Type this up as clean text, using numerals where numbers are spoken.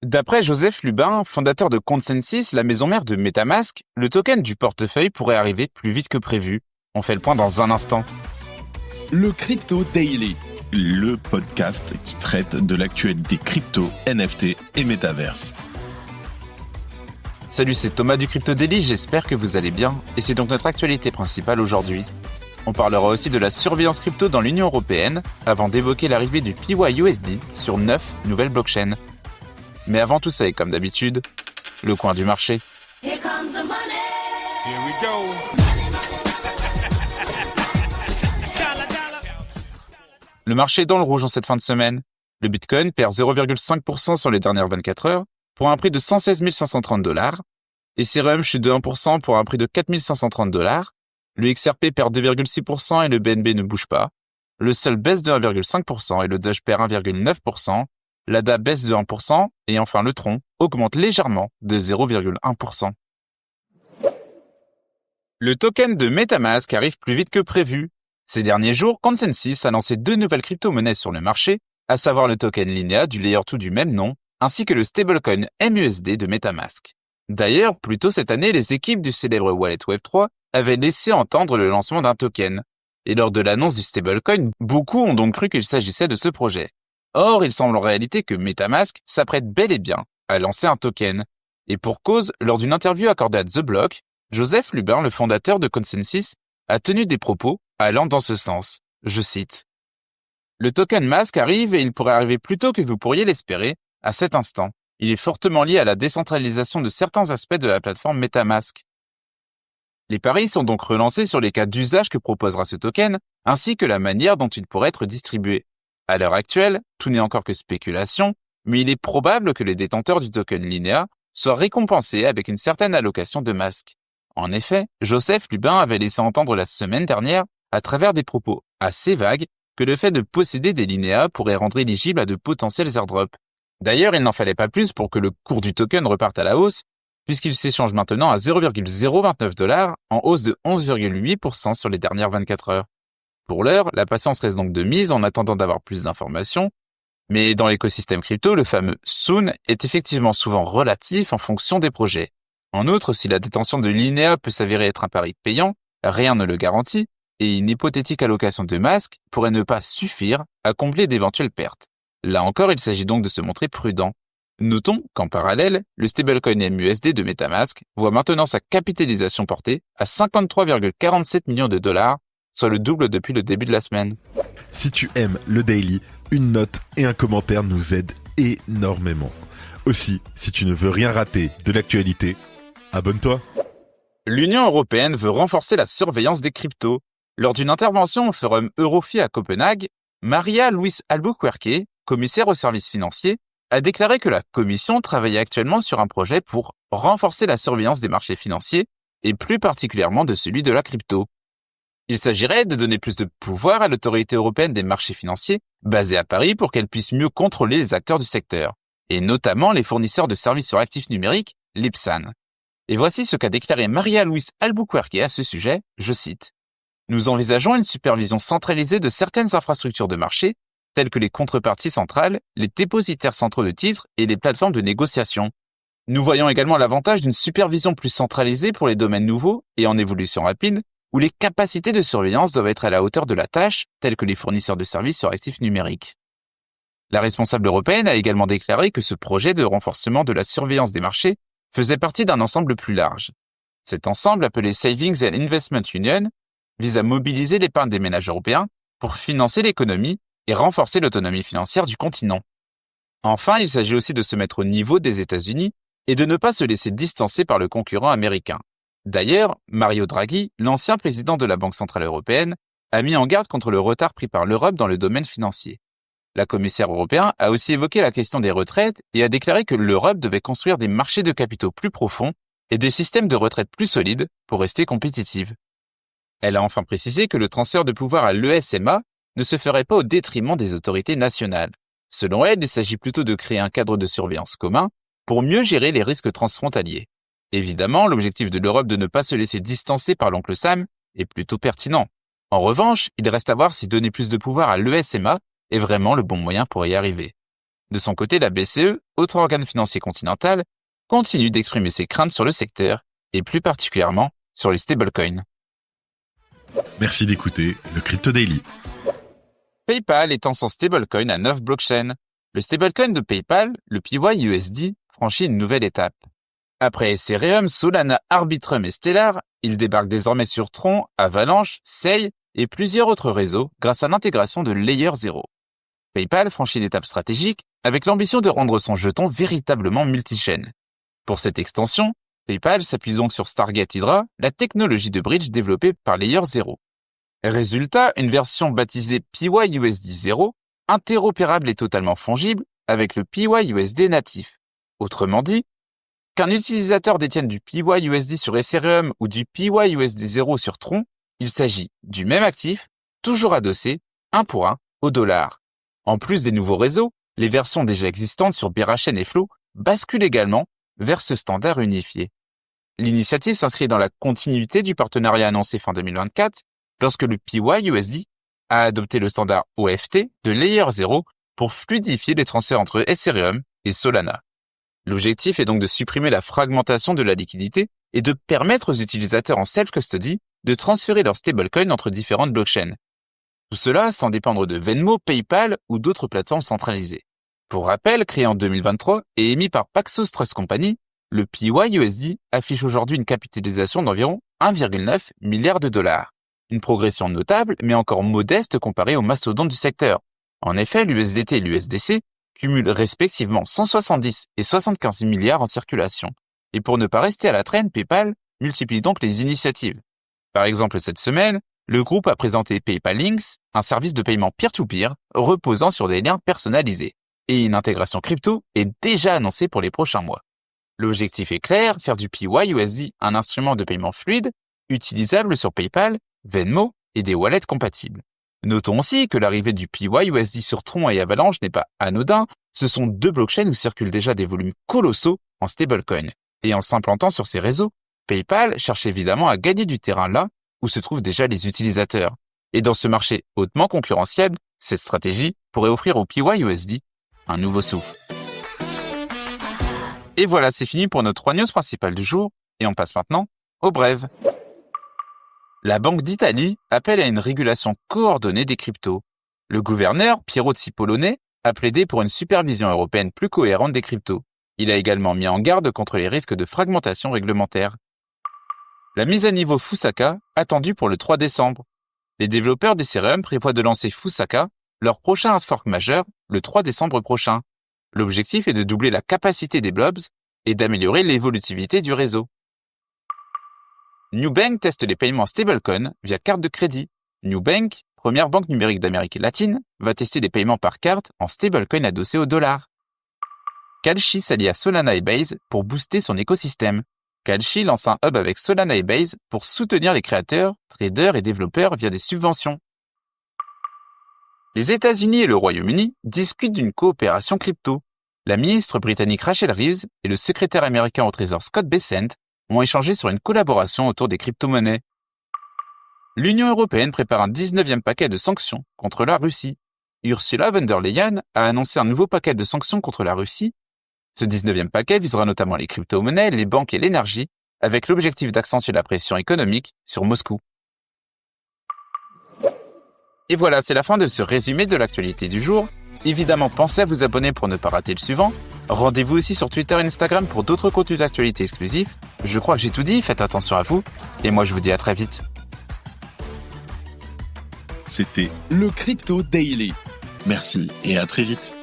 D'après Joseph Lubin, fondateur de Consensys, la maison mère de MetaMask, le token du portefeuille pourrait arriver plus vite que prévu. On fait le point dans un instant. Le Crypto Daily, le podcast qui traite de l'actualité crypto, NFT et métaverse. Salut, c'est Thomas du Crypto Daily, j'espère que vous allez bien, et c'est donc notre actualité principale aujourd'hui. On parlera aussi de la surveillance crypto dans l'Union Européenne, avant d'évoquer l'arrivée du PYUSD sur 9 nouvelles blockchains. Mais avant tout ça, et comme d'habitude, le coin du marché. Here comes the money. Here we go. Le marché est dans le rouge en cette fin de semaine. Le Bitcoin perd 0,5% sur les dernières 24 heures, pour un prix de 116 530 $. Ethereum chute de 1% pour un prix de 4 530 $. Le XRP perd 2,6% et le BNB ne bouge pas. Le Sol baisse de 1,5% et le Doge perd 1,9%. L'ADA baisse de 1% et enfin le Tron augmente légèrement de 0,1%. Le token de MetaMask arrive plus vite que prévu. Ces derniers jours, Consensys a lancé 2 nouvelles crypto-monnaies sur le marché, à savoir le token Linea du layer 2 du même nom, ainsi que le stablecoin MUSD de MetaMask. D'ailleurs, plus tôt cette année, les équipes du célèbre wallet Web3 avaient laissé entendre le lancement d'un token. Et lors de l'annonce du stablecoin, beaucoup ont donc cru qu'il s'agissait de ce projet. Or, il semble en réalité que MetaMask s'apprête bel et bien à lancer un token. Et pour cause, lors d'une interview accordée à The Block, Joseph Lubin, le fondateur de Consensys, a tenu des propos allant dans ce sens. Je cite. « Le token Mask arrive et il pourrait arriver plus tôt que vous pourriez l'espérer à cet instant. Il est fortement lié à la décentralisation de certains aspects de la plateforme MetaMask. Les paris sont donc relancés sur les cas d'usage que proposera ce token, ainsi que la manière dont il pourrait être distribué. À l'heure actuelle, tout n'est encore que spéculation, mais il est probable que les détenteurs du token Linea soient récompensés avec une certaine allocation de masques. En effet, Joseph Lubin avait laissé entendre la semaine dernière, à travers des propos assez vagues, que le fait de posséder des Linea pourrait rendre éligible à de potentiels airdrops. D'ailleurs, il n'en fallait pas plus pour que le cours du token reparte à la hausse, puisqu'il s'échange maintenant à 0,029 $, en hausse de 11,8% sur les dernières 24 heures. Pour l'heure, la patience reste donc de mise en attendant d'avoir plus d'informations, mais dans l'écosystème crypto, le fameux soon est effectivement souvent relatif en fonction des projets. En outre, si la détention de Linea peut s'avérer être un pari payant, rien ne le garantit, et une hypothétique allocation de masques pourrait ne pas suffire à combler d'éventuelles pertes. Là encore, il s'agit donc de se montrer prudent. Notons qu'en parallèle, le stablecoin MUSD de MetaMask voit maintenant sa capitalisation portée à 53,47 millions de $, soit le double depuis le début de la semaine. Si tu aimes le Daily, une note et un commentaire nous aident énormément. Aussi, si tu ne veux rien rater de l'actualité, abonne-toi. L'Union européenne veut renforcer la surveillance des cryptos. Lors d'une intervention au forum Eurofi à Copenhague, Maria Luís Albuquerque, commissaire aux services financiers, a déclaré que la Commission travaillait actuellement sur un projet pour renforcer la surveillance des marchés financiers et plus particulièrement de celui de la crypto. Il s'agirait de donner plus de pouvoir à l'autorité européenne des marchés financiers, basée à Paris, pour qu'elle puisse mieux contrôler les acteurs du secteur, et notamment les fournisseurs de services sur actifs numériques, l'IPSAN. Et voici ce qu'a déclaré Maria Luís Albuquerque à ce sujet, je cite. « Nous envisageons une supervision centralisée de certaines infrastructures de marché, telles que les contreparties centrales, les dépositaires centraux de titres et les plateformes de négociation. Nous voyons également l'avantage d'une supervision plus centralisée pour les domaines nouveaux et en évolution rapide, où les capacités de surveillance doivent être à la hauteur de la tâche, telles que les fournisseurs de services sur actifs numériques. » La responsable européenne a également déclaré que ce projet de renforcement de la surveillance des marchés faisait partie d'un ensemble plus large. Cet ensemble, appelé Savings and Investment Union, vise à mobiliser l'épargne des ménages européens pour financer l'économie et renforcer l'autonomie financière du continent. Enfin, il s'agit aussi de se mettre au niveau des États-Unis et de ne pas se laisser distancer par le concurrent américain. D'ailleurs, Mario Draghi, l'ancien président de la Banque centrale européenne, a mis en garde contre le retard pris par l'Europe dans le domaine financier. La commissaire européenne a aussi évoqué la question des retraites et a déclaré que l'Europe devait construire des marchés de capitaux plus profonds et des systèmes de retraite plus solides pour rester compétitive. Elle a enfin précisé que le transfert de pouvoir à l'ESMA ne se ferait pas au détriment des autorités nationales. Selon elle, il s'agit plutôt de créer un cadre de surveillance commun pour mieux gérer les risques transfrontaliers. Évidemment, l'objectif de l'Europe de ne pas se laisser distancer par l'oncle Sam est plutôt pertinent. En revanche, il reste à voir si donner plus de pouvoir à l'ESMA est vraiment le bon moyen pour y arriver. De son côté, la BCE, autre organe financier continental, continue d'exprimer ses craintes sur le secteur, et plus particulièrement sur les stablecoins. Merci d'écouter le Crypto Daily. PayPal étend son stablecoin à 9 blockchains. Le stablecoin de PayPal, le PYUSD, franchit une nouvelle étape. Après Ethereum, Solana, Arbitrum et Stellar, il débarque désormais sur Tron, Avalanche, Sei et plusieurs autres réseaux grâce à l'intégration de Layer 0. PayPal franchit une étape stratégique avec l'ambition de rendre son jeton véritablement multi-chaîne. Pour cette extension, PayPal s'appuie donc sur Stargate Hydra, la technologie de bridge développée par Layer 0. Résultat, une version baptisée PYUSD 0, interopérable et totalement fongible avec le PYUSD natif. Autrement dit, qu'un utilisateur détienne du PYUSD sur Ethereum ou du PYUSD 0 sur Tron, il s'agit du même actif, toujours adossé, 1 pour 1, au dollar. En plus des nouveaux réseaux, les versions déjà existantes sur Berachain et Flow basculent également vers ce standard unifié. L'initiative s'inscrit dans la continuité du partenariat annoncé fin 2024, lorsque le PYUSD a adopté le standard OFT de Layer 0 pour fluidifier les transferts entre Ethereum et Solana. L'objectif est donc de supprimer la fragmentation de la liquidité et de permettre aux utilisateurs en self-custody de transférer leurs stablecoins entre différentes blockchains. Tout cela sans dépendre de Venmo, PayPal ou d'autres plateformes centralisées. Pour rappel, créé en 2023 et émis par Paxos Trust Company, le PYUSD affiche aujourd'hui une capitalisation d'environ 1,9 milliard de dollars. Une progression notable, mais encore modeste comparée aux mastodontes du secteur. En effet, l'USDT et l'USDC cumulent respectivement 170 et 75 milliards en circulation. Et pour ne pas rester à la traîne, PayPal multiplie donc les initiatives. Par exemple, cette semaine, le groupe a présenté PayPal Links, un service de paiement peer-to-peer reposant sur des liens personnalisés. Et une intégration crypto est déjà annoncée pour les prochains mois. L'objectif est clair, faire du PYUSD un instrument de paiement fluide, utilisable sur PayPal, Venmo et des wallets compatibles. Notons aussi que l'arrivée du PYUSD sur Tron et Avalanche n'est pas anodin, ce sont deux blockchains où circulent déjà des volumes colossaux en stablecoin. Et en s'implantant sur ces réseaux, PayPal cherche évidemment à gagner du terrain là où se trouvent déjà les utilisateurs. Et dans ce marché hautement concurrentiel, cette stratégie pourrait offrir au PYUSD un nouveau souffle. Et voilà, c'est fini pour nos 3 news principales du jour, et on passe maintenant aux brèves. La Banque d'Italie appelle à une régulation coordonnée des cryptos. Le gouverneur, Piero Cipollone, a plaidé pour une supervision européenne plus cohérente des cryptos. Il a également mis en garde contre les risques de fragmentation réglementaire. La mise à niveau Fusaka, attendue pour le 3 décembre. Les développeurs d'Ethereum prévoient de lancer Fusaka, leur prochain hard fork majeur, le 3 décembre prochain. L'objectif est de doubler la capacité des blobs et d'améliorer l'évolutivité du réseau. Nubank teste les paiements stablecoin via carte de crédit. Nubank, première banque numérique d'Amérique latine, va tester des paiements par carte en stablecoin adossés au dollar. Kalshi s'allie à Solana et Base pour booster son écosystème. Kalshi lance un hub avec Solana et Base pour soutenir les créateurs, traders et développeurs via des subventions. Les États-Unis et le Royaume-Uni discutent d'une coopération crypto. La ministre britannique Rachel Reeves et le secrétaire américain au Trésor Scott Bessent ont échangé sur une collaboration autour des crypto-monnaies. L'Union européenne prépare un 19e paquet de sanctions contre la Russie. Ursula von der Leyen a annoncé un nouveau paquet de sanctions contre la Russie. Ce 19e paquet visera notamment les crypto-monnaies, les banques et l'énergie, avec l'objectif d'accentuer la pression économique sur Moscou. Et voilà, c'est la fin de ce résumé de l'actualité du jour. Évidemment, pensez à vous abonner pour ne pas rater le suivant. Rendez-vous aussi sur Twitter et Instagram pour d'autres contenus d'actualité exclusifs. Je crois que j'ai tout dit, faites attention à vous. Et moi, je vous dis à très vite. C'était le Crypto Daily. Merci et à très vite.